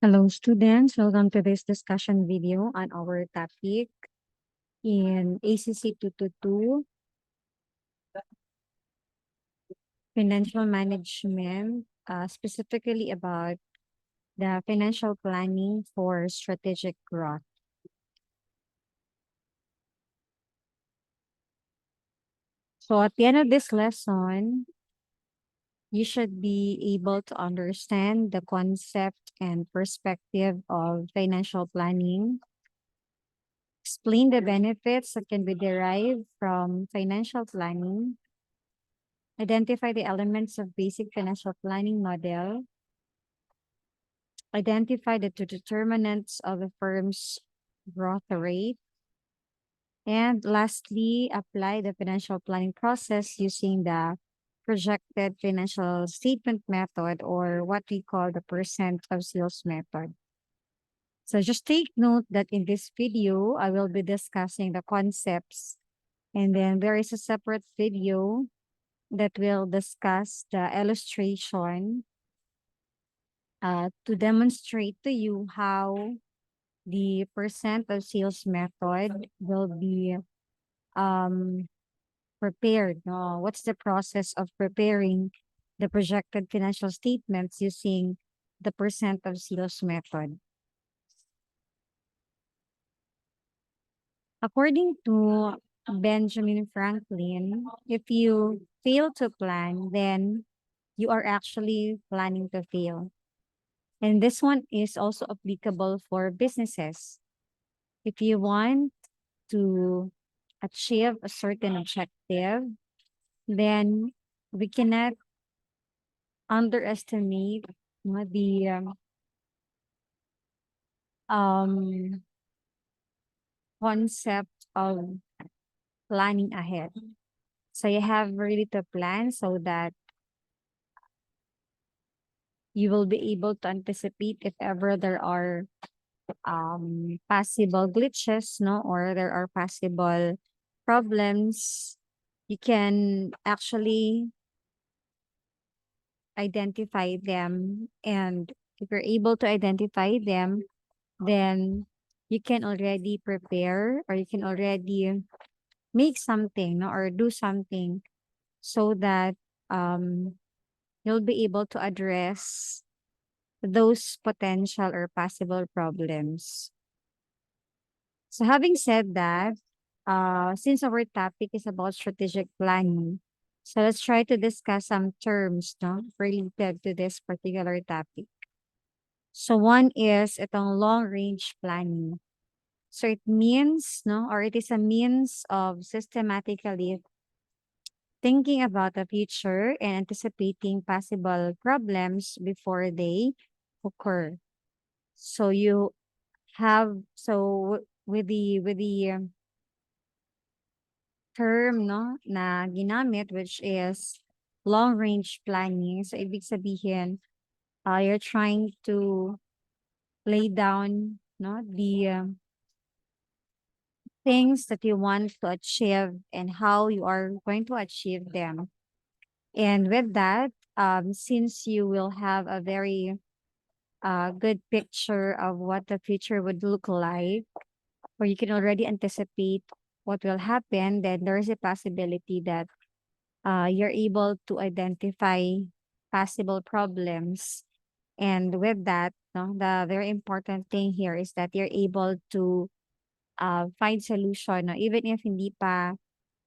Hello, students. Welcome to this discussion video on our topic in ACC 222, financial management, specifically about the financial planning for strategic growth. So at the end of this lesson, you should be able to understand the concept and perspective of financial planning, explain the benefits that can be derived from financial planning, identify the elements of basic financial planning model, identify the two determinants of a firm's growth rate, and lastly, apply the financial planning process using the projected financial statement method, or what we call the percent of sales method. So just take note that in this video, I will be discussing the concepts, and then there is a separate video that will discuss the illustration to demonstrate to you how the percent of sales method will be um, prepared. No? What's the process of preparing the projected financial statements using the percent of sales method? According to Benjamin Franklin, if you fail to plan, then you are actually planning to fail. And this one is also applicable for businesses. If you want to achieve a certain objective, then we cannot underestimate the um, concept of planning ahead. So you have really to plan so that you will be able to anticipate if ever there are possible glitches, no, or there are possible problems. You can actually identify them, and if you're able to identify them, then you can already prepare, or you can already make something, no, or do something so that um you'll be able to address those potential or possible problems. So having said that, since our topic is about strategic planning, so let's try to discuss some terms, no, related to this particular topic. So one is itong long range planning. So it means, no, or it is a means of systematically thinking about the future and anticipating possible problems before they occur. So you have, with the term, no, na ginamit, which is long range planning. So ibig sabihin, you're trying to lay down, no, the things that you want to achieve and how you are going to achieve them. And with that, since you will have a very good picture of what the future would look like, or you can already anticipate what will happen, then there is a possibility that you're able to identify possible problems. And with that, no, the very important thing here is that you're able to find solution. No? Even if hindi pa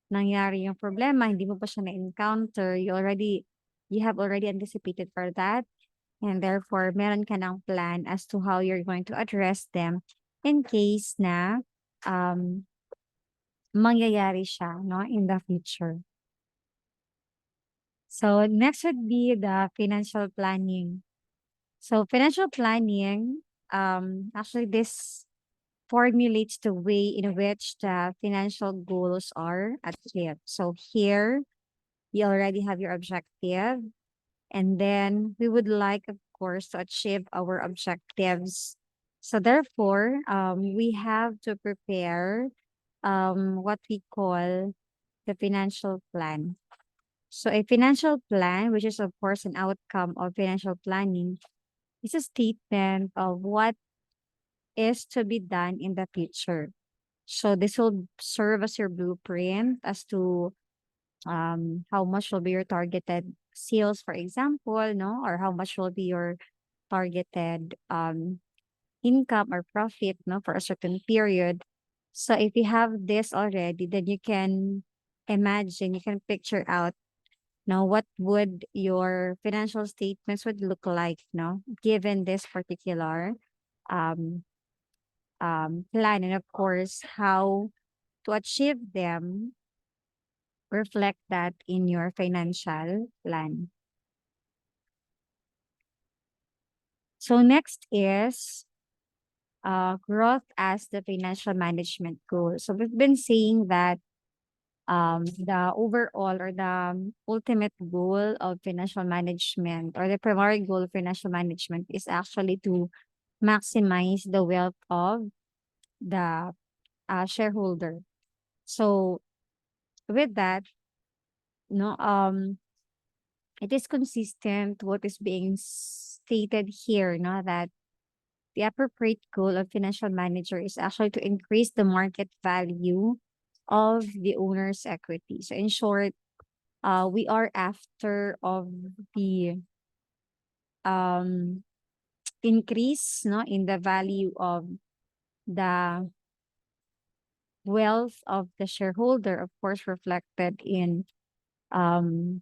nangyari yung problema, hindi mo pa siya na-encounter, you have already anticipated for that. And therefore, meron ka ng plan as to how you're going to address them in case na um, mangyayari siya, no, in the future. So next would be the financial planning. So financial planning, actually this formulates the way in which the financial goals are achieved. So here, you already have your objective, and then we would like, of course, to achieve our objectives. So therefore, we have to prepare what we call the financial plan. So a financial plan, which is of course an outcome of financial planning, It's a statement of what is to be done in the future. So this will serve as your blueprint as to how much will be your targeted sales, for example, no, or how much will be your targeted income or profit, no, for a certain period. So if you have this already, then you can imagine, you can picture out now what would your financial statements would look like, no, given this particular um, plan, and of course how to achieve them, reflect that in your financial plan. So next is growth as the financial management goal. So we've been saying that the overall or the ultimate goal of financial management, or the primary goal of financial management, is actually to maximize the wealth of the shareholder. So with that, no, it is consistent what is being stated here, no, that the appropriate goal of financial manager is actually to increase the market value of the owner's equity. So in short, we are after of the um increase, no, in the value of the wealth of the shareholder, of course reflected in um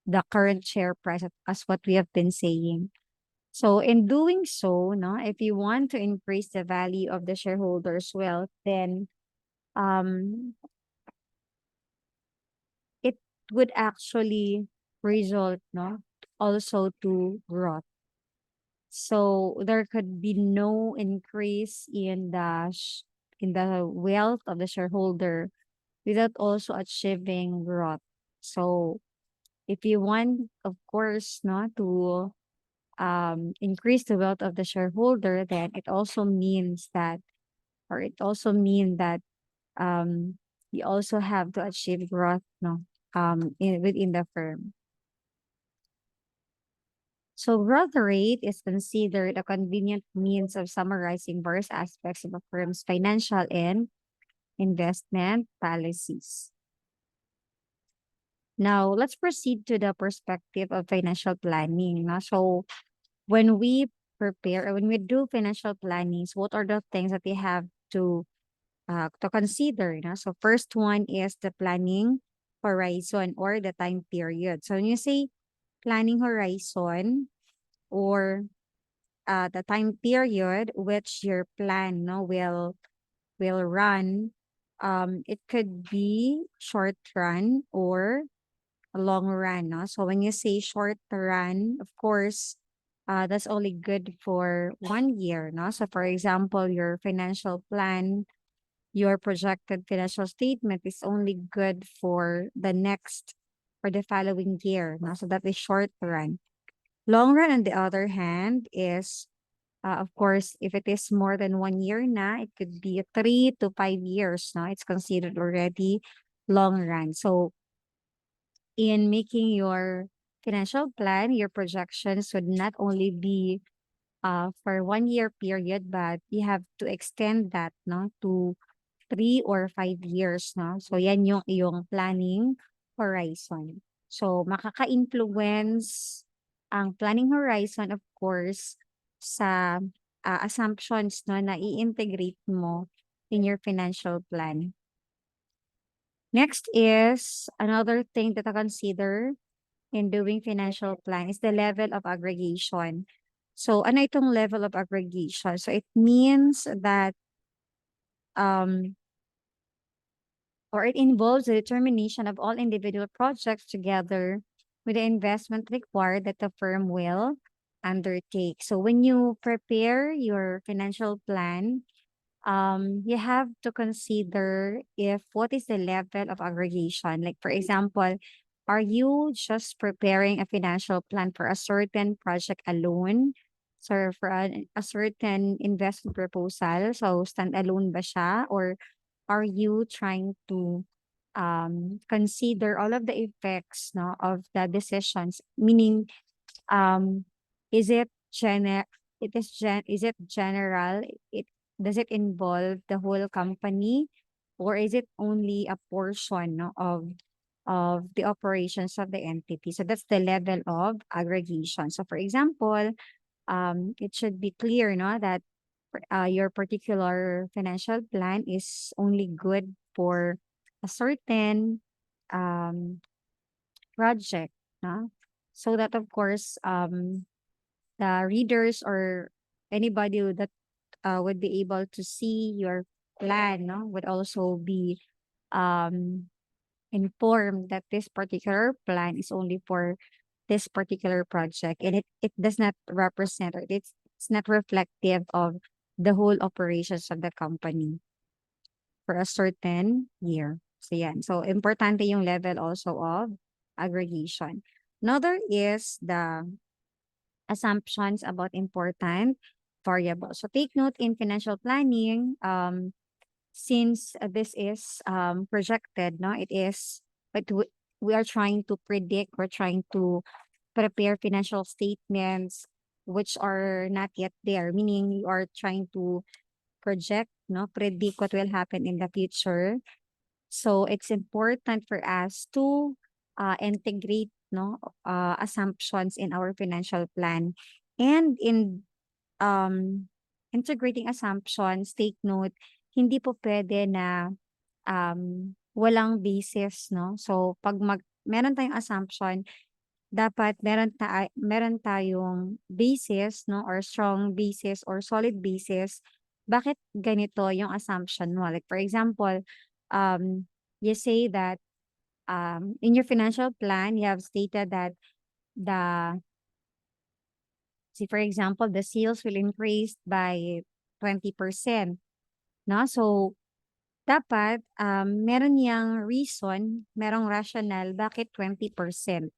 the current share price, as what we have been saying. So in doing so, no, if you want to increase the value of the shareholders' wealth, then um it would actually result, no, also to growth. So there could be no increase in in the wealth of the shareholder without also achieving growth. So if you want, of course, not to increase the wealth of the shareholder, then it also means that, or it also mean that um you also have to achieve growth, no, within the firm. So growth rate is considered a convenient means of summarizing various aspects of a firm's financial and investment policies. Now, let's proceed to the perspective of financial planning, no? So when we prepare, or when we do financial plannings, what are the things that we have to consider, no? So first one is the planning horizon, or the time period. So when you say planning horizon, or the time period which your plan, no, will run, it could be short run or a long run, no? So when you say short run, of course, that's only good for 1 year, no? So for example, your financial plan, your projected financial statement is only good for the next or the following year, no? So that is short run. Long run, on the other hand, is of course, if it is more than 1 year na, it could be 3 to 5 years. No, it's considered already long run. So in making your financial plan, your projections would not only be for 1 year period, but you have to extend that, no, to 3 or 5 years, no? So yan yung iyong planning horizon. So makaka-influence ang planning horizon, of course, sa assumptions, no, na i-integrate mo in your financial plan. Next is another thing that I consider in doing financial plan is the level of aggregation. So ano itong level of aggregation? So it means that um or it involves the determination of all individual projects together with the investment required that the firm will undertake. So when you prepare your financial plan, you have to consider if what is the level of aggregation. Like for example, are you just preparing a financial plan for a certain project alone? So for a certain investment proposal, so standalone ba siya? Or are you trying to consider all of the effects, no, of the decisions? Meaning, um, is it gener is it general? It does it involve the whole company, or is it only a portion, no, of the operations of the entity? So that's the level of aggregation. So for example, it should be clear, no, that your particular financial plan is only good for a certain um, project, no? So that of course the readers or anybody that would be able to see your plan, no, would also be um, informed that this particular plan is only for this particular project, and it does not represent, or it's not reflective of the whole operations of the company for a certain year. So yan. So importante yung level also of aggregation. Another is the assumptions about important variables. So take note in financial planning, since this is projected, no, it is, but we are trying to predict, we're trying to prepare financial statements which are not yet there, meaning you are trying to project, no, predict what will happen in the future. So it's important for us to integrate, no, assumptions in our financial plan. And in integrating assumptions, take note, hindi po pwede na walang basis, no? So pag meron tayong assumption, dapat meron tayong basis, no, or strong basis or solid basis. Bakit ganito yung assumption mo? Like for example, you say that in your financial plan, you have stated that the see for example, the sales will increase by 20%, no? So dapat meron yang reason, merong rationale bakit 20%.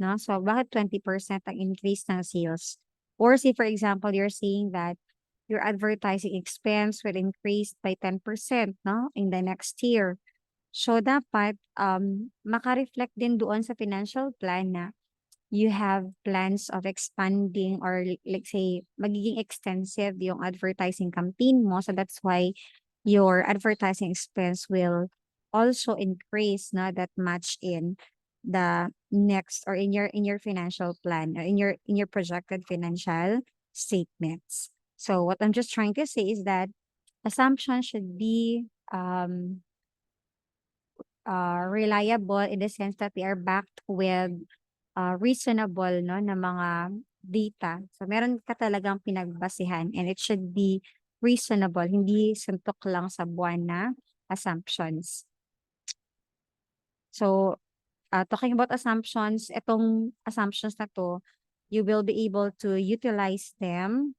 No? So, bakit 20% ang increase ng sales? Or say, for example, you're saying that your advertising expense will increase by 10%, no, in the next year. So, dapat maka-reflect din doon sa financial plan na you have plans of expanding, or like say, magiging extensive yung advertising campaign mo. So, that's why your advertising expense will also increase, na that match in the next, or in your financial plan, or in your projected financial statements. So what I'm just trying to say is that assumptions should be reliable in the sense that they are backed with reasonable, no, na mga data. So meron ka talagang pinagbasihan, and it should be reasonable, hindi suntok lang sa buwan na assumptions. So talking about assumptions, itong assumptions na to, you will be able to utilize them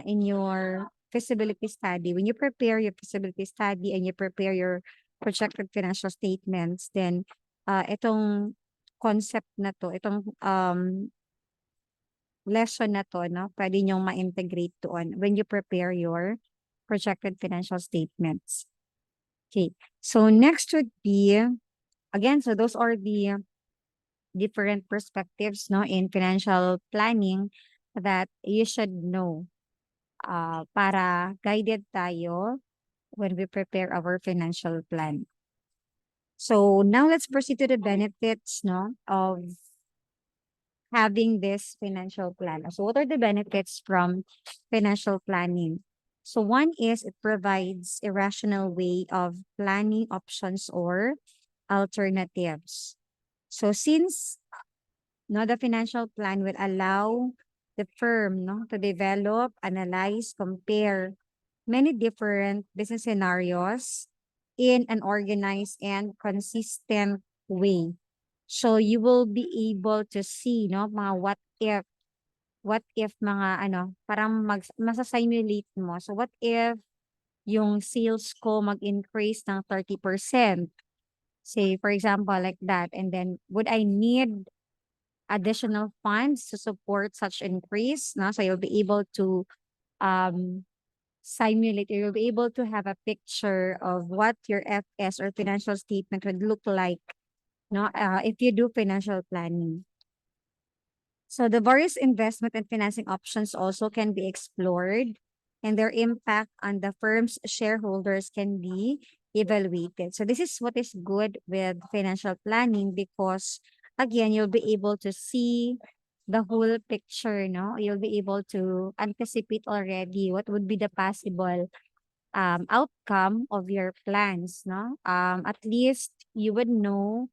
in your feasibility study. When you prepare your feasibility study and you prepare your projected financial statements, then itong concept na to, itong lesson na to, no, pwede nyong ma-integrate doon when you prepare your projected financial statements. Okay. So next would be, again, so those are the different perspectives, no, in financial planning that you should know para guided tayo when we prepare our financial plan. So now let's proceed to the benefits, no, of having this financial plan. So what are the benefits from financial planning? So one is it provides a rational way of planning options or alternatives. So since, no, the financial plan will allow the firm, no, to develop, analyze, compare many different business scenarios in an organized and consistent way. So you will be able to see, no, mga what if mga ano, parang masa-simulate mo. So what if yung sales ko mag-increase ng 30%? Say for example like that, and then would I need additional funds to support such increase? No? So you'll be able to um simulate, you'll be able to have a picture of what your FS or financial statement would look like, no, if you do financial planning. So the various investment and financing options also can be explored, and their impact on the firm's shareholders can be evaluated. So this is what is good with financial planning because again, you'll be able to see the whole picture, no? You'll be able to anticipate already what would be the possible outcome of your plans, no? At least you would know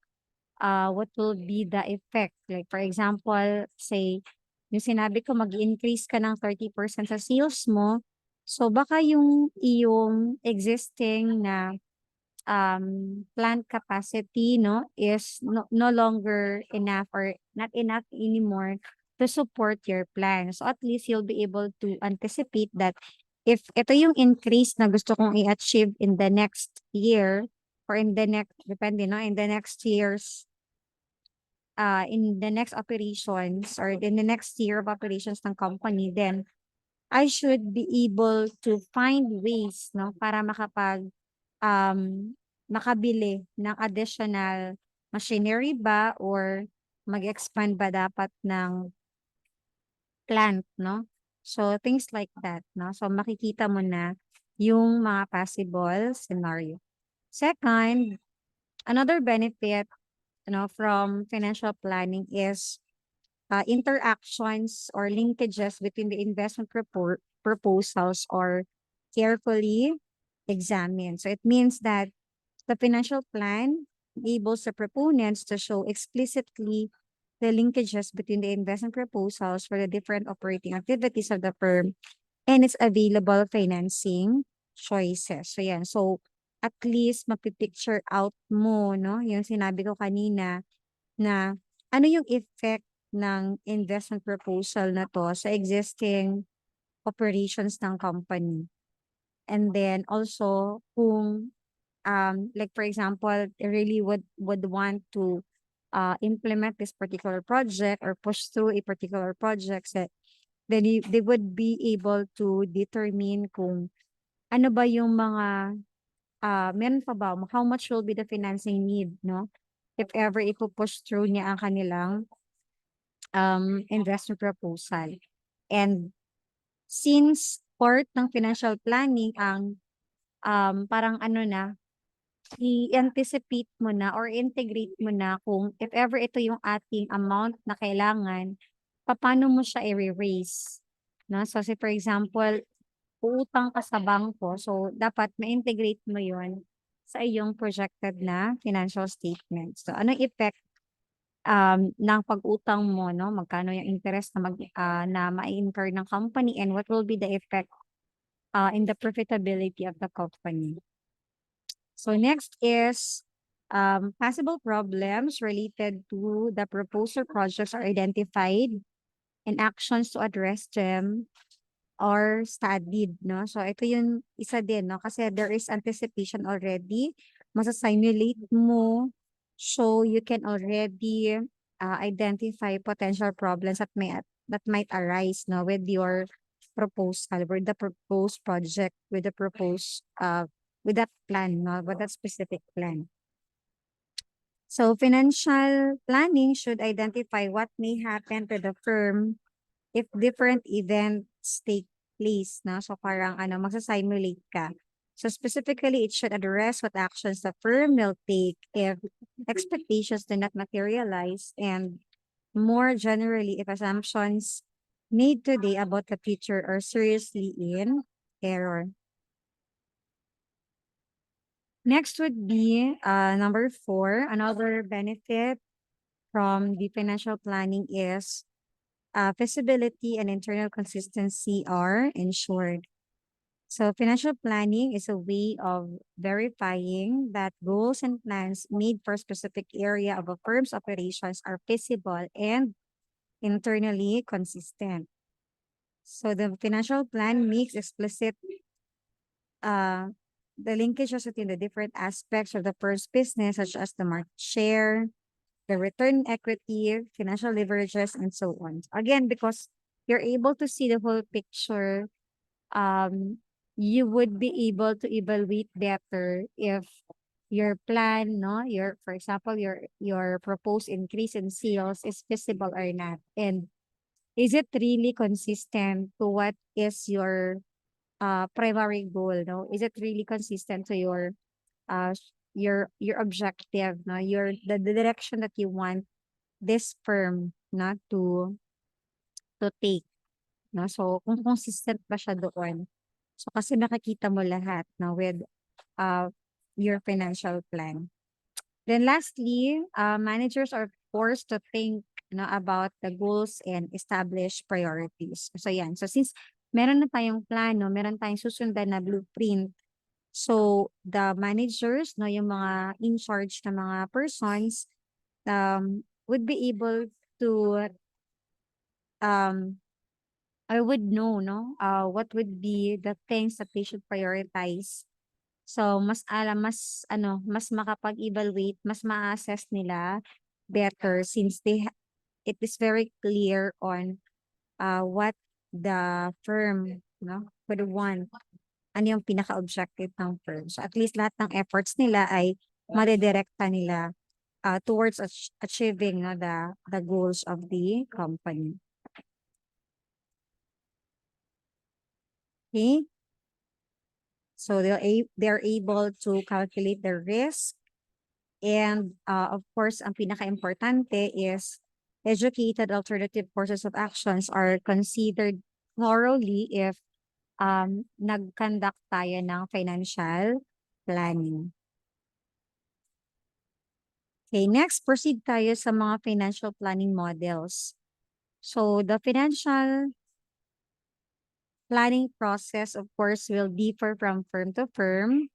what will be the effect. Like for example, say, yung sinabi ko mag-increase ka ng 30% sa sales mo, so baka yung iyong existing na plant capacity, no, is no longer enough or not enough anymore to support your plan. So at least you'll be able to anticipate that if ito yung increase na gusto kong i-achieve in the next year or in the next, depende, no, in the next years, in the next operations or in the next year of operations ng company, then I should be able to find ways, no, para um, makabili ng additional machinery ba or mag-expand ba dapat ng plant, no? So, things like that, no? So, makikita mo na yung mga possible scenario. Second, another benefit, from financial planning is interactions or linkages between the investment proposals are carefully examined. So it means that the financial plan enables the proponents to show explicitly the linkages between the investment proposals for the different operating activities of the firm and its available financing choices. So yan. So at least mapipicture out mo, no? Yung sinabi ko kanina na ano yung effect ng investment proposal na 'to sa existing operations ng company. And then also kung, like for example, they really would want to, implement this particular project or push through a particular project that then they would be able to determine kung ano ba yung mga, meron pa ba, how much will be the financing need, 'no? If ever ipu-push through niya ang kanilang investment proposal. And since part ng financial planning ang parang ano na, i-anticipate mo na or integrate mo na kung if ever ito yung ating amount na kailangan, paano mo siya i-raise. No? So, say for example, uutang ka sa bangko, so dapat ma-integrate mo yon sa iyong projected na financial statement. So, anong effect ng pag-utang mo 'no, magkano yung interest na na mai-incur ng company and what will be the effect, in the profitability of the company. So next is, possible problems related to the proposal projects are identified and actions to address them or studied 'no. So ito yung isa din 'no, kasi there is anticipation already, masa-simulate mo, so you can already, identify potential problems that might arise 'no, with your proposal, with the proposed project, with that plan 'no, with that specific plan. So financial planning should identify what may happen to the firm if different events take place, na so parang ano, magsa-simulate ka. So specifically, it should address what actions the firm will take if expectations do not materialize, and more generally, if assumptions made today about the future are seriously in error. Next would be number 4. Another benefit from the financial planning is feasibility and internal consistency are ensured. So financial planning is a way of verifying that goals and plans made for a specific area of a firm's operations are feasible and internally consistent. So the financial plan makes explicit uh, the linkages between the different aspects of the firm's business, such as the market share, the return equity, financial leverages, and so on. Again, because you're able to see the whole picture, um, you would be able to evaluate better if your plan, no, for example, your proposed increase in sales is feasible or not. And Is it really consistent to what is your primary goal, no? Is it really consistent to your objective, no? The direction that you want this firm not to take, no? So kung consistent ba siya doon. So kasi nakikita mo lahat, no, with uh your financial plan. Then lastly, managers are forced to think, about the goals and establish priorities. So yan. So since meron na tayong plano, meron tayong susundan na blueprint. So the managers, no, yung mga in charge na mga persons, would be able to um or would know, no, what would be the things that they should prioritize. So mas makapag-evaluate, mas ma-assess nila better since it is very clear on what the firm, no, would want. Ano yung pinaka-objective ng firm. So at least lahat ng efforts nila ay madedirekta nila towards achieving, no, the goals of the company. Okay? So they're able to calculate the risk. And of course, ang pinaka-importante is educated alternative courses of actions are considered thoroughly if nag-conduct tayo ng financial planning. Okay, next, proceed tayo sa mga financial planning models. So the financial planning process, of course, will differ from firm to firm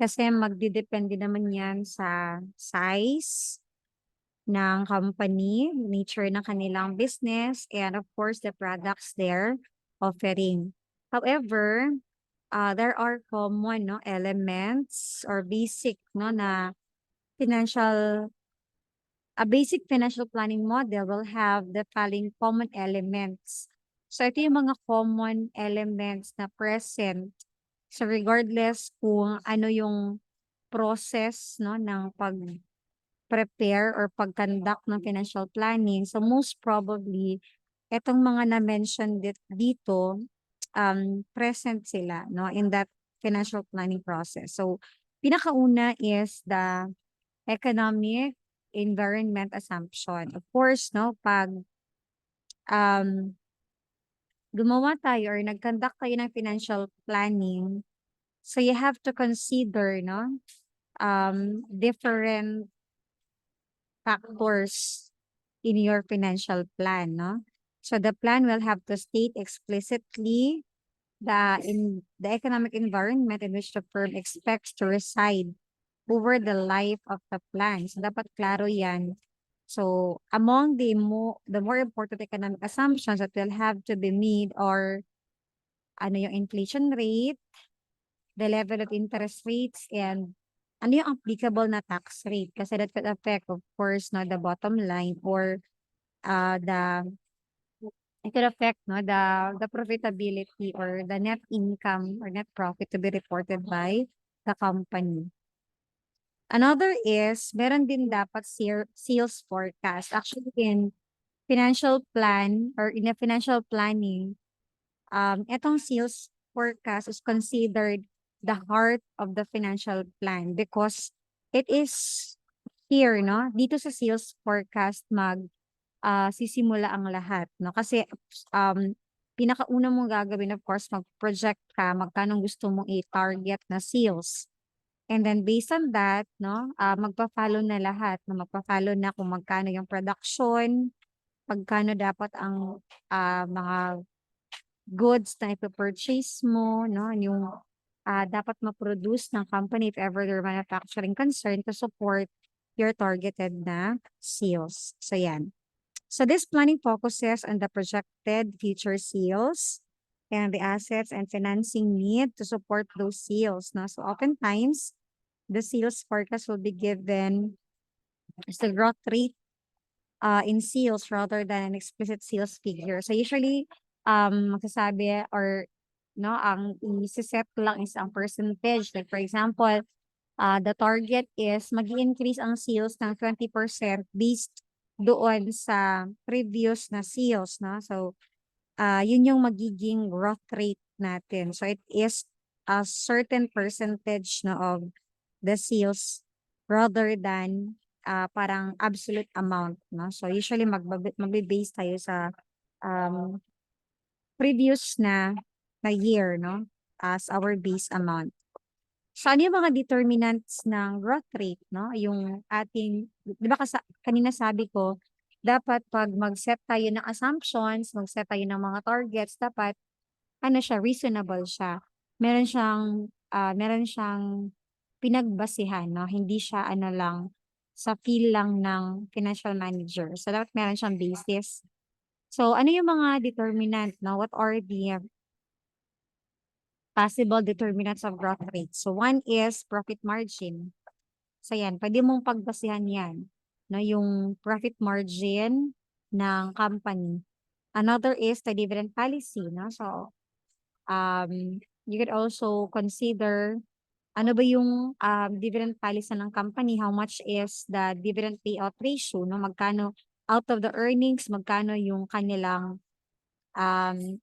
kasi magdidepende naman yan sa size ng company, nature ng kanilang business, and of course, the products they're offering. However, there are common, no, elements or basic, no, na financial a basic financial planning model will have the following common elements. So ito yung mga common elements na present. So regardless kung ano yung process, no, ng pag-prepare or pag-conduct ng financial planning. So most probably etong mga na-mention dito present sila, no, in that financial planning process. So pinakauna is the economic environment assumption. Of course, no, pag um, gumawa tayo or nag-conduct tayo ng financial planning, so you have to consider, no, different factors in your financial plan, no? So the plan will have to state explicitly the economic environment in which the firm expects to reside over the life of the plan. So dapat klaro 'yan. So among the more important economic assumptions that will have to be made are ano yung inflation rate, the level of interest rates, and ano yung applicable na tax rate kasi that could affect, of course, no, the bottom line or the it could affect, no, the profitability or the net income or net profit to be reported by the company. Another is, meron din dapat sales forecast. Actually, in financial plan or in a financial planning, etong sales forecast is considered the heart of the financial plan because it is here, no? Dito sa sales forecast sisimula ang lahat, no? Kasi pinakauna mong gagawin, of course, mag-project ka magkano gusto mong i-target na sales. And then based on that, no, magpa-follow na lahat, no, magpa-follow na kung magkano yung production, magkano dapat ang mga goods na ipo-purchase mo, no, yung dapat ma-produce ng company if ever they're manufacturing concern to support your targeted na sales. So yan. So this planning focuses on the projected future sales and the assets and financing need to support those sales. No? So oftentimes, the sales forecast will be given as the growth rate in sales rather than an explicit sales figure. So usually, magsasabi or no, ang isi-set lang is ang percentage. Like for example, the target is mag increase ang sales ng 20% based doon sa previous na sales, no? So, yun yung magiging growth rate natin. So, it is a certain percentage no, of the sales rather than parang absolute amount, no? So, usually magbe-base tayo sa um, previous na year, no? As our base amount. So, ano yung mga determinants ng growth rate, no? Yung ating, di ba kanina sabi ko, dapat pag mag-set tayo ng assumptions, mag-set tayo ng mga targets, dapat, ano siya, reasonable siya. Meron siyang pinagbasihan, no? Hindi siya, ano lang, sa feel lang ng financial manager. So, dapat meron siyang basis. So, ano yung mga determinant, no? What are the possible determinants of growth rate? So, one is profit margin. So yan, pwede mong pagbasihan yan, no, yung profit margin ng company. Another is the dividend policy, no? So, you could also consider ano ba yung dividend policy ng company, how much is the dividend payout ratio, no? Magkano out of the earnings, magkano yung kanilang um,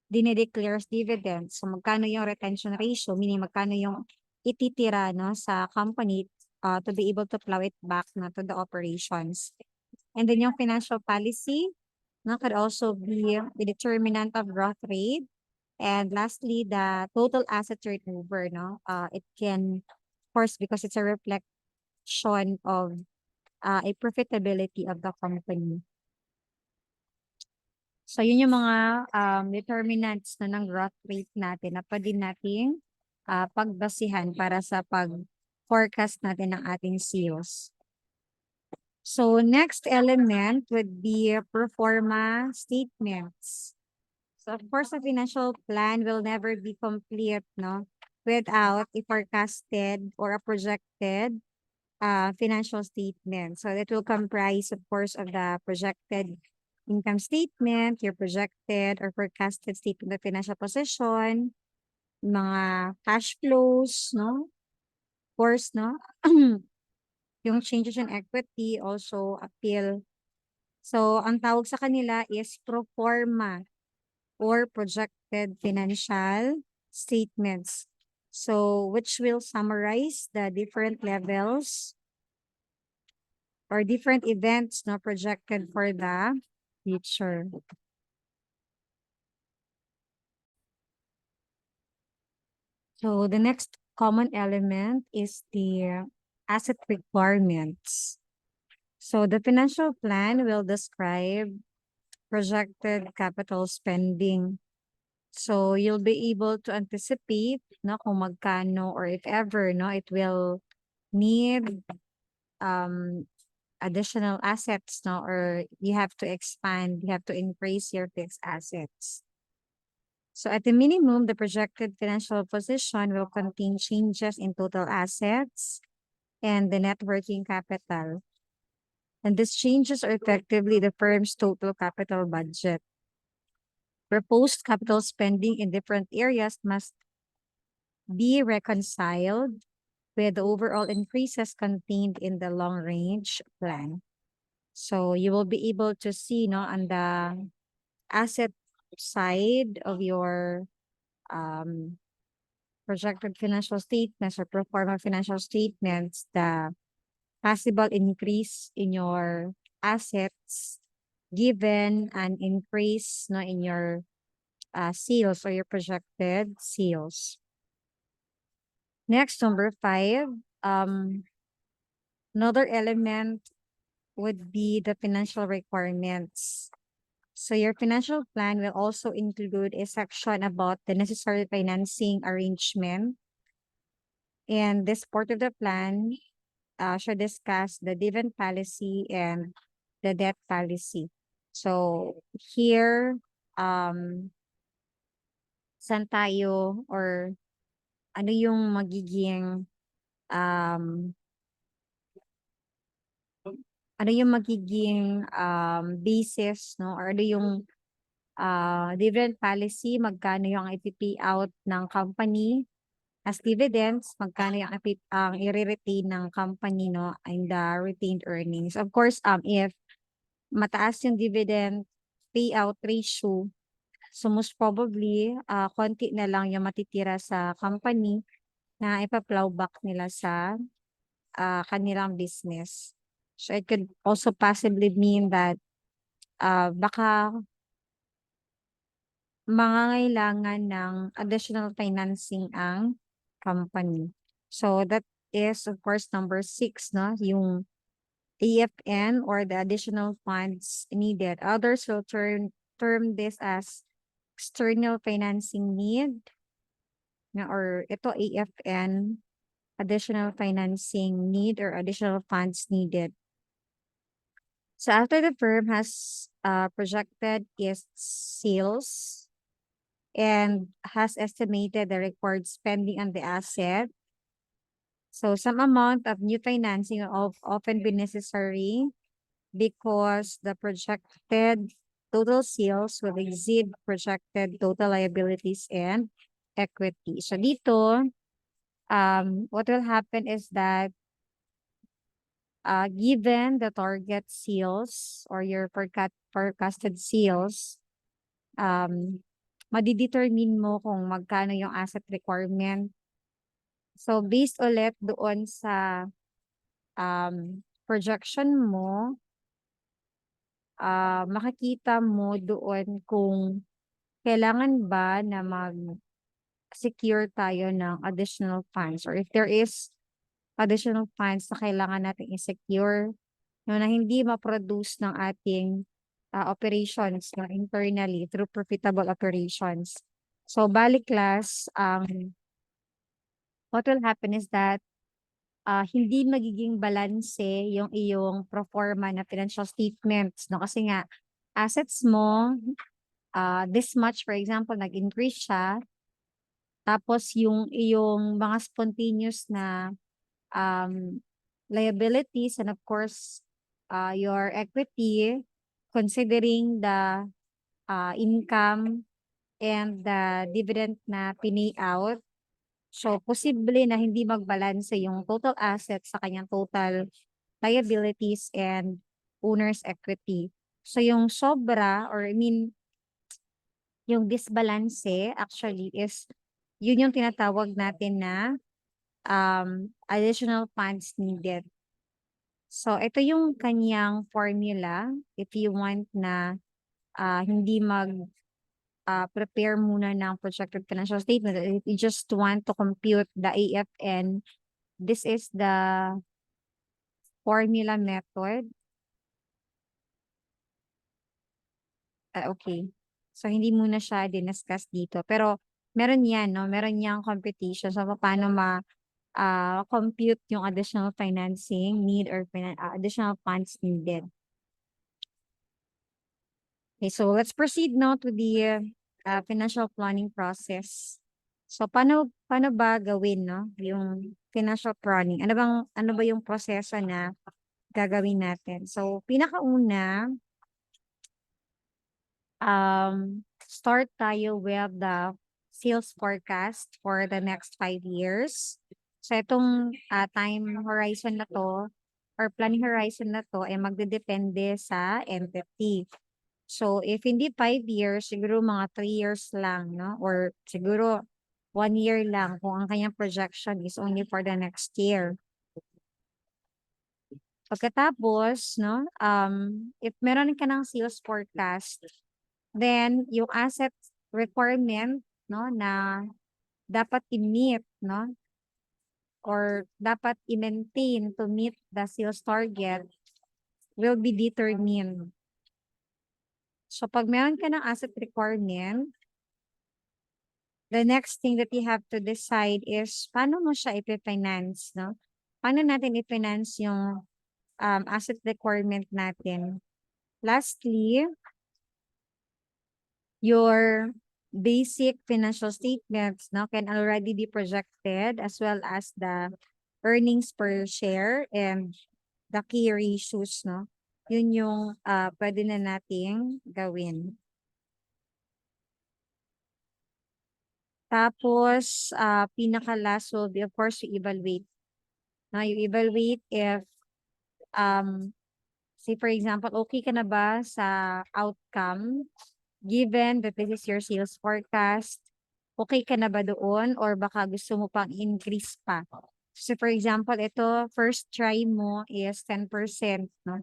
dinedeclare as dividends. So, magkano yung retention ratio, meaning magkano yung ititira no, sa company to be able to plow it back na to the operations. And then yung financial policy no, could also be the determinant of growth rate. And lastly, the total asset turnover. No? It can, of course, because it's a reflection of a profitability of the company. So, yun yung mga determinants na ng growth rate natin na pwede nating pagbasihan para sa pag-forecast natin ng ating sales. So, next element would be pro forma statements. So, of course, a financial plan will never be complete, no, without a forecasted or a projected financial statement. So that will comprise, of course, of the projected income statement, your projected or forecasted statement of financial position, mga cash flows, no? Of course, no? Yung changes in equity also appeal. So, ang tawag sa kanila is pro forma or projected financial statements. So, which will summarize the different levels or different events no projected for the future. So the next common element is the asset requirements. So the financial plan will describe projected capital spending. So you'll be able to anticipate no kung magkano or if ever no it will need um additional assets no or you have to expand, you have to increase your fixed assets. So at the minimum, the projected financial position will contain changes in total assets and the net working capital. And these changes are effectively the firm's total capital budget. Proposed capital spending in different areas must be reconciled with the overall increases contained in the long range plan. So you will be able to see no, on the asset side of your um, projected financial statements or pro forma financial statements, the possible increase in your assets given an increase no, in your sales or your projected sales. Next, number 5, another element would be the financial requirements. So your financial plan will also include a section about the necessary financing arrangement. And this part of the plan should discuss the dividend policy and the debt policy. So here, saan tayo or ano yung magiging um, basis no or ano yung dividend policy, magkano yung ipipay out ng company as dividends, magkano yung ang i-retain ng company, no, and the retained earnings. Of course, if mataas yung dividend payout ratio, so most probably, konti na lang yung matitira sa company na ipa-plowback nila sa kanilang business. So it could also possibly mean that baka mangangailangan ng additional financing ang company. So that is of course number 6, no? Yung AFN or the additional funds needed. Others will term this as external financing need, or ito AFN, additional financing need or additional funds needed. So after the firm has projected its sales and has estimated the required spending on the asset, so some amount of new financing will often be necessary because the projected total sales will exceed projected total liabilities and equity. So dito, what will happen is that given the target sales or your forecasted sales, madidetermine mo kung magkano yung asset requirement. So based ulit doon sa projection mo, makikita mo doon kung kailangan ba na mag-secure tayo ng additional funds or if there is additional funds na kailangan natin i-secure no, na hindi ma-produce ng ating operations no, internally through profitable operations. So, balik class, what will happen is that hindi magiging balanse yung iyong pro forma na financial statements. No? Kasi nga, assets mo, this much, for example, nag-increase siya. Tapos yung iyong mga spontaneous na liabilities and of course, your equity, considering the income and the dividend na pinay out. So, posible na hindi magbalanse yung total assets sa kanyang total liabilities and owner's equity. So, yung sobra or I mean, yung disbalance actually is yun yung tinatawag natin na additional funds needed. So, ito yung kanyang formula if you want na hindi prepare muna ng projected financial statement. If you just want to compute the AFN, this is the formula method. Okay. So, hindi muna siya diniscuss dito. Pero, meron yan, no? Meron yang computation. So, paano compute yung additional financing need or additional funds needed. Okay, so let's proceed now to the financial planning process. So paano ba gawin no yung financial planning? Ano ba yung proseso na gagawin natin? So pinakauna start tayo with the sales forecast for the next 5 years. So itong time horizon na to or planning horizon na to ay magdedepende sa entity. So, if hindi 5 years, siguro mga 3 years lang, no? Or siguro 1 year lang kung ang kanyang projection is only for the next year. Pagkatapos, no, if meron ka ng sales forecast, then yung asset requirement, no, na dapat i-meet, no, or dapat i-maintain to meet the sales target will be determined. So, pag meron ka ng asset requirement, the next thing that you have to decide is paano mo siya ipi-finance, no? Paano natin i-finance yung asset requirement natin? Lastly, your basic financial statements, no, can already be projected as well as the earnings per share and the key ratios, no? Yun yung pwede na nating gawin. Tapos, pinaka-last will be, of course, you evaluate. Now, you evaluate if, um, say for example, okay ka na ba sa outcome given that this is your sales forecast? Okay ka na ba doon or baka gusto mo pang increase pa? So, for example, ito, first try mo is 10%, no?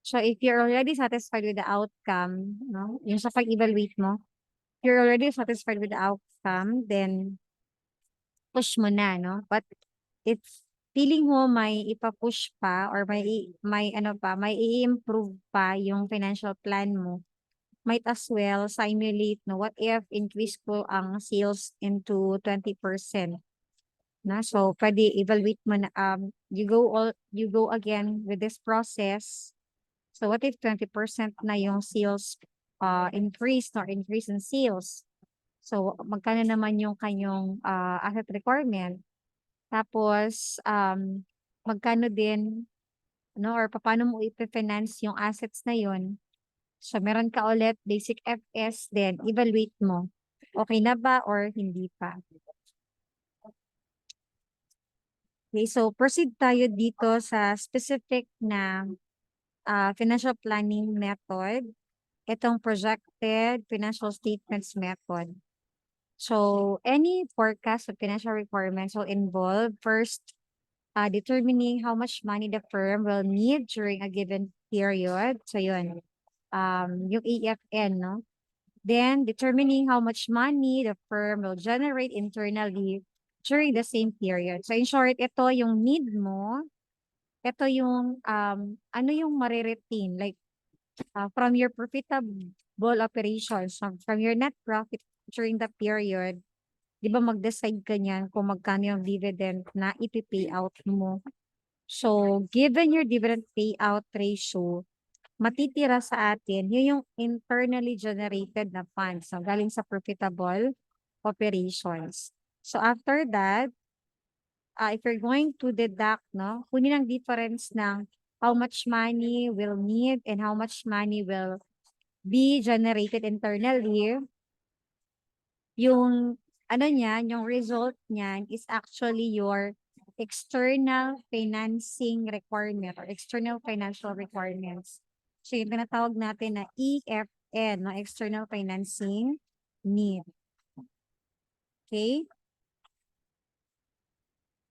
So, if you're already satisfied with the outcome, no? Yung sa pag-evaluate mo, you're already satisfied with the outcome, then push mo na, no? But if feeling mo may ipa-push pa or may ano pa, may i-improve pa yung financial plan mo, might as well simulate, no? What if increase ko ang sales into 20%, na? So, pwede evaluate mo na, you go again with this process. So, what if 20% na yung sales increase or increase in sales? So, magkano naman yung kanyang asset requirement? Tapos, magkano din, no, or paano mo ipe-finance yung assets na yun? So, meron ka ulit basic FS, then evaluate mo. Okay na ba or hindi pa? Okay, so proceed tayo dito sa specific na financial planning method. Itong projected financial statements method. So, any forecast of financial requirements will involve first determining how much money the firm will need during a given period. So, yun. Yung AFN, no? Then, determining how much money the firm will generate internally during the same period. So, in short, ito yung need mo. Ito yung, ano yung mariretain. Like, from your profitable operations, from your net profit during the period, di ba mag-decide ka niyan kung magkano yung dividend na ipipay out mo. So, given your dividend payout ratio, matitira sa atin, yun yung internally generated na funds, so galing sa profitable operations. So, after that, if you're going to deduct, no, kunin ang difference ng how much money will need and how much money will be generated internally, yung ano niyan, yung result niyan is actually your external financing requirement or external financial requirements. So yung tinatawag natin na EFN, no, external financing need. Okay?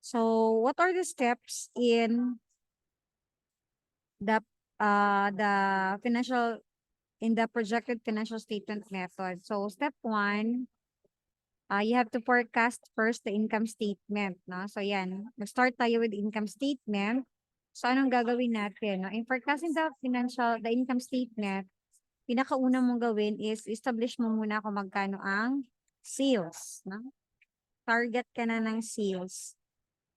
So what are the steps in the the financial in the projected financial statement method? So step 1, you have to forecast first the income statement, no? So yan, mag-start tayo with income statement. So anong gagawin natin, no? In forecasting the income statement, pinakauna mong gawin is establish mo muna kung magkano ang sales, no? Target ka na ng sales.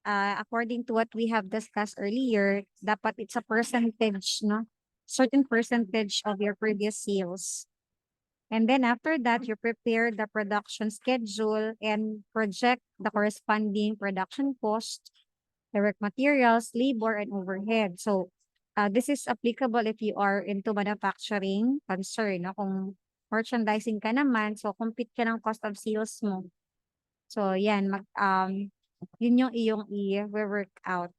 According to what we have discussed earlier, dapat it's a percentage, no? Certain percentage of your previous sales. And then after that, you prepare the production schedule and project the corresponding production cost, direct materials, labor, and overhead. So, this is applicable if you are into manufacturing concern. No? Kung merchandising ka naman, so compute ka ng cost of sales mo. So, yan, yun yung iyong i-work out.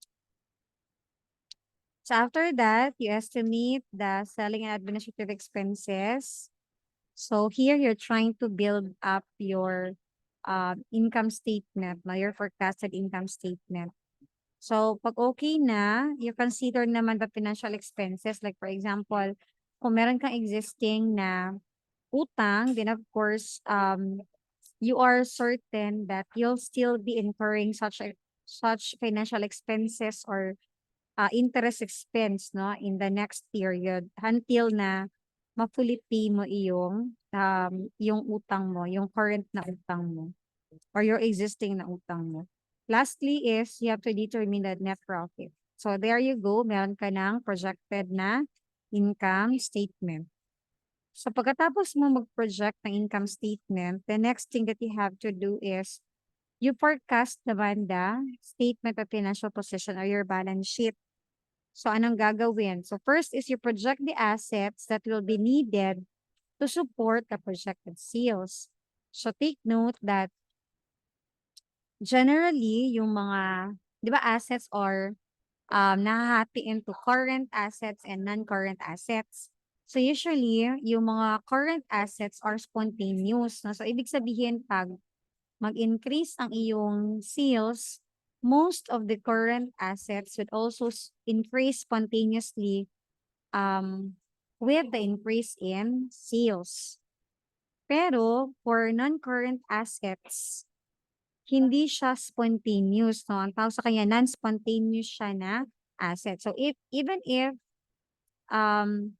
So, after that, you estimate the selling and administrative expenses. So here you're trying to build up your income statement, no? Your forecasted income statement. So pag okay na, you consider naman the financial expenses. Like for example, kung meron kang existing na utang, then of course, you are certain that you'll still be incurring such financial expenses or interest expense, no, in the next period until na ma-fully pay mo yung utang mo, yung current na utang mo or your existing na utang mo. Lastly is you have to determine the net profit. So there you go, meron ka ng projected na income statement. So pagkatapos mo mag-project ng income statement, the next thing that you have to do is you forecast naman the statement of financial position or your balance sheet. So anong gagawin? So first is you project the assets that will be needed to support the projected sales. So take note that generally, yung mga, di ba assets or nahahati into current assets and non-current assets. So usually, yung mga current assets are spontaneous. No? So ibig sabihin, pag mag-increase ang iyong sales, most of the current assets would also increase spontaneously with the increase in sales. Pero for non-current assets, hindi siya spontaneous, no? Ang tawag sa kanya, non-spontaneous siya na asset. So, even if, um,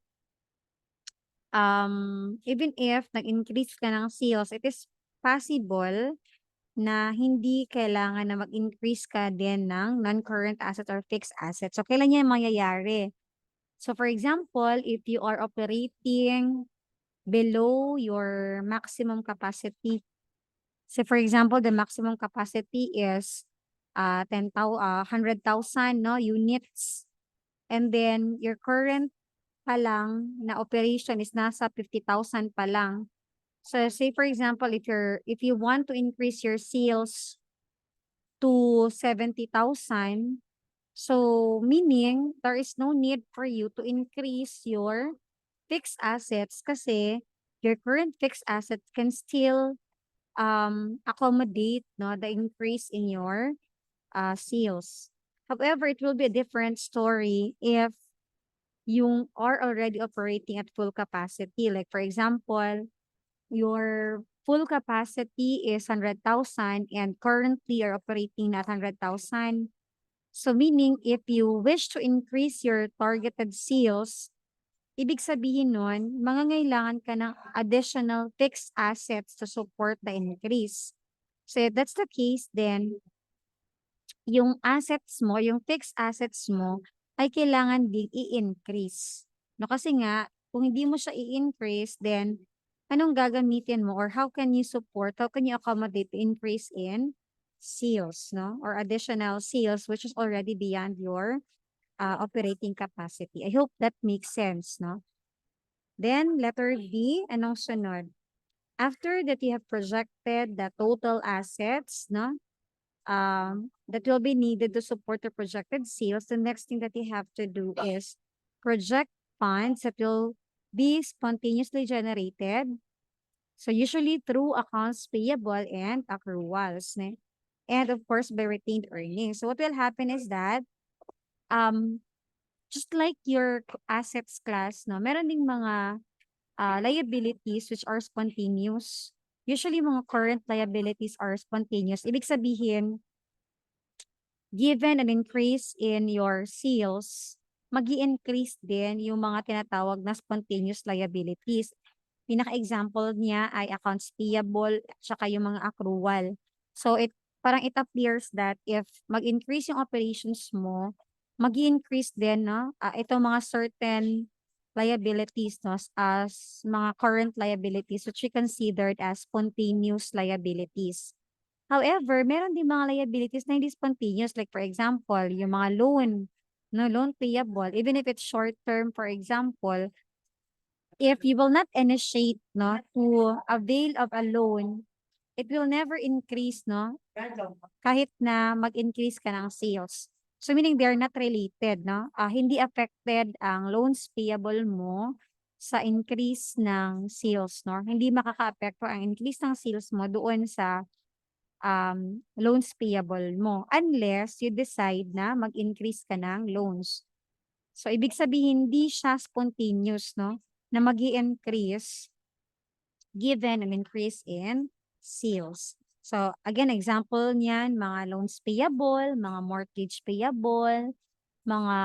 even if nag-increase ka ng sales, it is possible na hindi kailangan na mag-increase ka din ng non-current asset or fixed asset. So, kailan yan mangyayari? So, for example, if you are operating below your maximum capacity. So for example, the maximum capacity is 100,000 no units, and then your current pa lang na operation is nasa 50,000 pa lang. So say for example, if you want to increase your sales to 70,000, so meaning there is no need for you to increase your fixed assets kasi your current fixed assets can still accommodate no the increase in your sales. However, it will be a different story if you are already operating at full capacity. Like for example, your full capacity is 100,000 and currently you're operating at 100,000. So meaning if you wish to increase your targeted sales, ibig sabihin nun, mangangailangan ka ng additional fixed assets to support the increase. So if that's the case, then yung assets mo, yung fixed assets mo, ay kailangan ding i-increase. No, kasi nga, kung hindi mo siya i-increase, then anong gagamitin mo or how can you support, how can you accommodate the increase in sales, no? Or additional sales which is already beyond your operating capacity. I hope that makes sense, no? Then, letter D, anong sunod? After that you have projected the total assets, no? That will be needed to support the projected sales, the next thing that you have to do is project funds that will be spontaneously generated. So usually through accounts payable and accruals. Ne? And of course, by retained earnings. So what will happen is that, um, just like your assets class, no, meron ding mga liabilities which are spontaneous. Usually, mga current liabilities are spontaneous. Ibig sabihin, given an increase in your sales, mag increase din yung mga tinatawag na spontaneous liabilities. Pinaka-example niya ay accounts payable at saka yung mga accrual. So parang it appears that if mag-increase yung operations mo, mag increase din no, itong mga certain liabilities no, as mga current liabilities which we considered as spontaneous liabilities. However, meron din mga liabilities na hindi spontaneous. Like for example, yung mga loan, no, loan payable, even if it's short term, for example, if you will not initiate, no, to avail of a loan, it will never increase, no, kahit na mag-increase ka ng sales. So meaning they're not related, no? Hindi affected ang loans payable mo sa increase ng sales, no? Hindi makakaapekto ang increase ng sales mo doon sa loans payable mo unless you decide na mag-increase ka ng loans. So, ibig sabihin, hindi siya spontaneous, no? Na mag increase given an increase in sales. So, again, example niyan, mga loans payable, mga mortgage payable, mga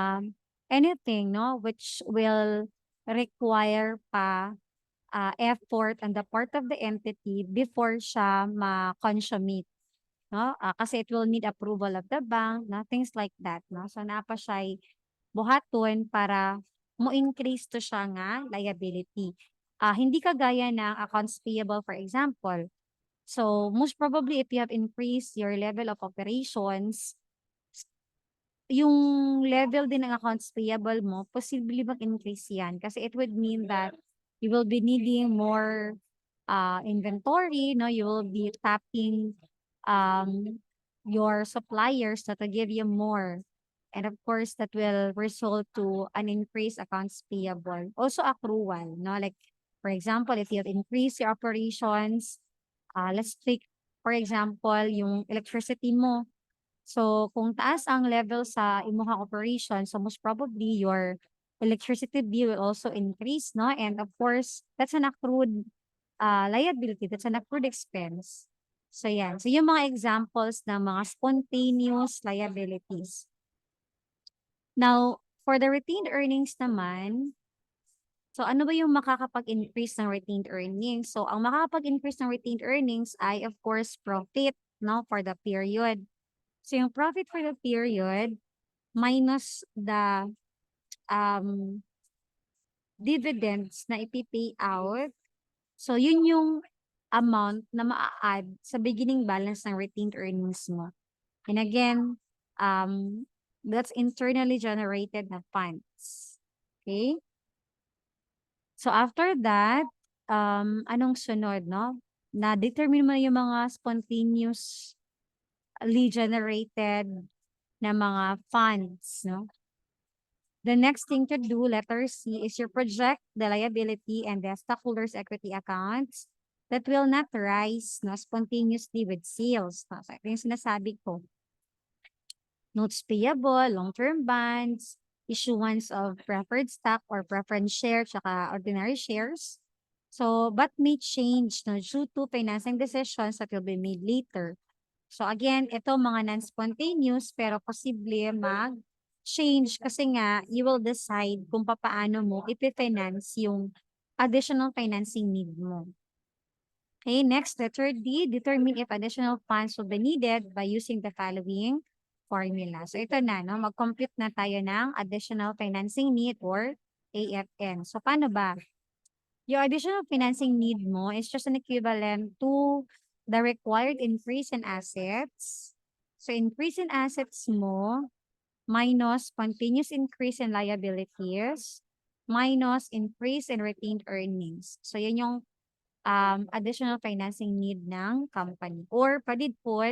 anything, no? Which will require pa effort on the part of the entity before siya ma-consummate. No? Kasi it will need approval of the bank, no? Things like that, no? So, napa siya'y buhaton para mo-increase to siya nga liability. Hindi kagaya ng accounts payable, for example. So, most probably, if you have increased your level of operations, yung level din ng accounts payable mo, posibleng mag-increase yan. Kasi it would mean that you will be needing more inventory, no? You will be tapping um, your suppliers to give you more. And of course, that will result to an increased accounts payable. Also accrual, no? Like, for example, if you increase your operations, let's take, for example, yung electricity mo. So, kung taas ang level sa imuhang operation, so most probably your electricity bill will also increase, no? And of course, that's an accrued liability. That's an accrued expense. So, yan. So, yung mga examples ng mga spontaneous liabilities. Now, for the retained earnings naman, so ano ba yung makakapag-increase ng retained earnings? So, ang makakapag-increase ng retained earnings ay, of course, profit, no, for the period. So, yung profit for the period minus the um, dividends na ipipay out. So, yun yung amount na maa-add sa beginning balance ng retained earnings mo. And again, um, that's internally generated na funds. Okay? So, after that, anong sunod, no? Na-determine mo na yung mga spontaneously generated na mga funds, no? The next thing to do, letter C, is you project the liability and the stockholders' equity accounts that will not rise, no, spontaneously with sales. No? So, ito yung sinasabi ko. Notes payable, long-term bonds, issuance of preferred stock or preference share, tsaka ordinary shares. So, but may change, no, due to financing decisions that will be made later. So again, ito mga non-spontaneous pero posible mag-change kasi nga you will decide kung papaano mo ipi-finance yung additional financing need mo. Okay, next, letter D, determine if additional funds will be needed by using the following formula. So ito na, no? Mag-compute na tayo ng additional financing need or AFN. So paano ba? Your additional financing need mo is just an equivalent to the required increase in assets. So increase in assets mo minus spontaneous increase in liabilities minus increase in retained earnings. So yan yung additional financing need ng company. Or pwede po,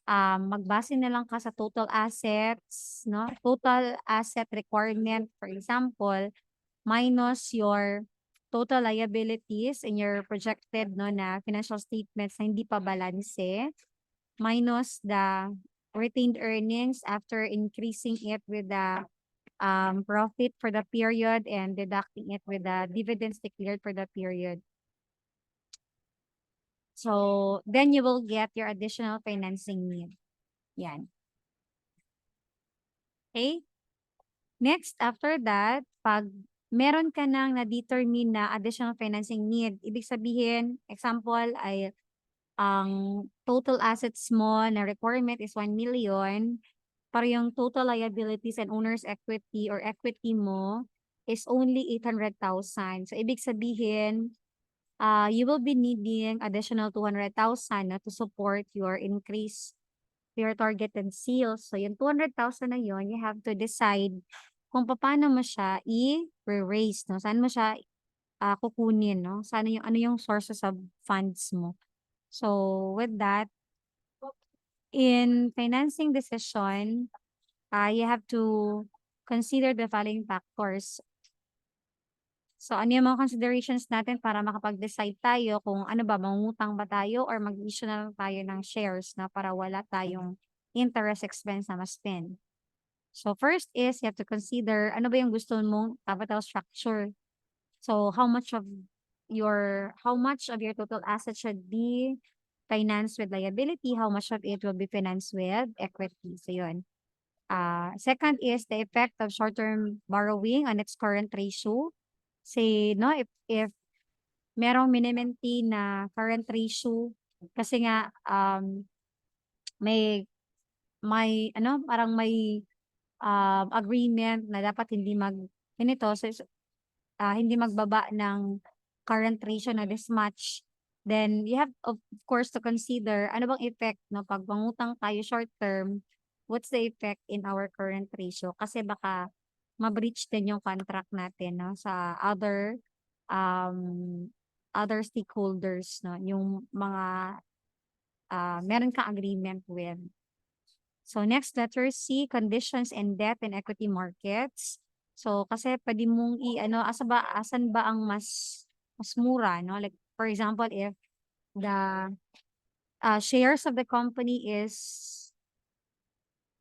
magbase na lang ka sa total assets, no? Total asset requirement, for example, minus your total liabilities in your projected, no, na financial statements na hindi pa balanse, minus the retained earnings after increasing it with the profit for the period and deducting it with the dividends declared for the period. So, then you will get your additional financing need. Yan. Okay? Next, after that, pag meron ka nang na-determine na additional financing need, ibig sabihin, example ay ang total assets mo na requirement is 1 million, pero yung total liabilities and owner's equity or equity mo is only 800,000. So, ibig sabihin, you will be needing additional 200,000 to support your increase, your targeted sales. So, yung 200,000 na yun, you have to decide kung paano mo siya i-raise, no? Saan mo siya kukunin, no? Sana yung ano yung sources of funds mo. So, with that, in financing decision, you have to consider the following factors. So, ano yung mga considerations natin para makapag-decide tayo kung ano ba, mangungutang ba tayo or mag-issue na lang tayo ng shares na para wala tayong interest expense na ma-spend. So, first is you have to consider ano ba yung gusto mong capital structure. So, how much of your total assets should be financed with liability, how much of it will be financed with equity. So, yun. Second is the effect of short-term borrowing on its current ratio. Say, no, if merong mini-maintain na current ratio, kasi nga, may, parang may agreement na dapat hindi ganito, so, hindi magbaba ng current ratio na this much, then you have of course to consider ano bang effect, no, pag mangutang tayo short term, what's the effect in our current ratio? Kasi baka ma-breach din yung contract natin, no, sa um, other stakeholders, no, yung mga meron kang agreement with. So next, letter C, conditions and debt and equity markets. So kasi pwede mong i-ano, asan ba ang mas mura, no? Like for example, if the shares of the company is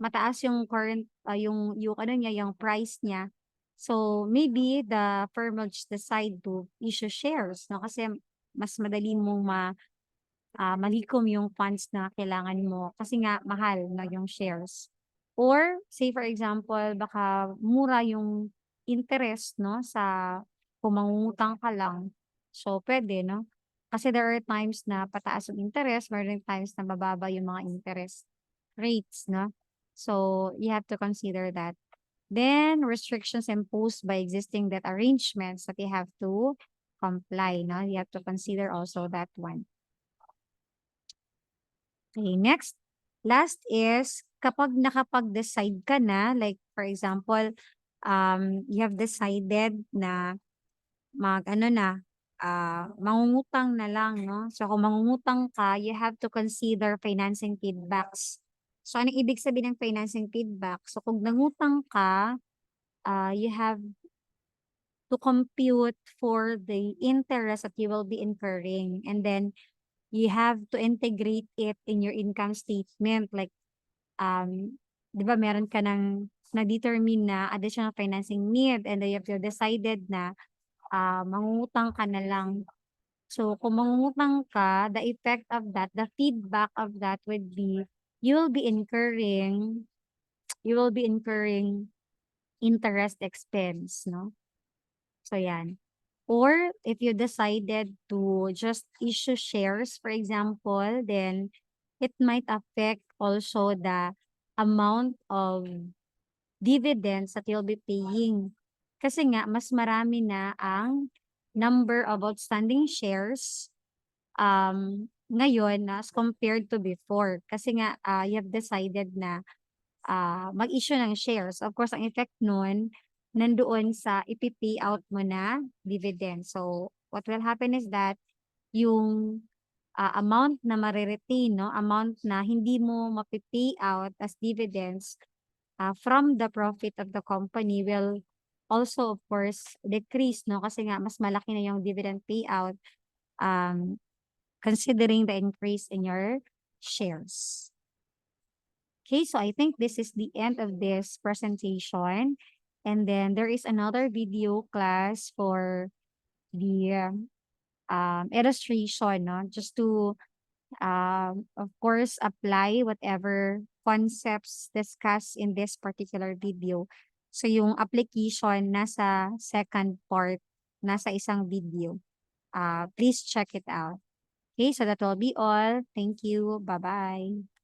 mataas yung current, yung ano niya, yung price niya. So maybe the firm will just decide to issue shares, no? Kasi mas madali mong malikom yung funds na kailangan mo kasi nga mahal na yung shares. Or say for example, baka mura yung interest, no, sa kung mangungutang ka lang. So pwede, no? Kasi there are times na pataas yung interest, meron ring times na mababa yung mga interest rates, no? So you have to consider that. Then restrictions imposed by existing debt arrangements that you have to comply, no? You have to consider also that one. Okay, next. Last is kapag nakapag-decide ka na, like for example, you have decided na mag-ano na, mangungutang na lang, no? So kung mangungutang ka, you have to consider financing feedbacks. So anong ibig sabihin ng financing feedback? So kung nangutang ka, you have to compute for the interest that you will be incurring. And then you have to integrate it in your income statement. Like, 'di ba meron ka ng na-determine na additional financing need and then you have decided na, mangungutang ka na lang. So, kung mangungutang ka, the effect of that, the feedback of that would be you will be incurring you will be incurring interest expense, no? So, yan. Or if you decided to just issue shares, for example, then it might affect also the amount of dividends that you'll be paying. Kasi nga, mas marami na ang number of outstanding shares ngayon as compared to before. Kasi nga, you have decided na mag-issue ng shares. Of course, ang effect nun, nandoon sa ipi-pay out mo na dividend. So, what will happen is that yung amount na mare-retain, no, amount na hindi mo mapi-pay out as dividends from the profit of the company will also, of course, decrease, no, kasi nga mas malaki na yung dividend payout um, considering the increase in your shares. Okay, so I think this is the end of this presentation. And then there is another video class for the illustration, no? Just to, of course, apply whatever concepts discussed in this particular video. So yung application nasa second part, nasa isang video. Please check it out. Okay, so that will be all. Thank you. Bye-bye.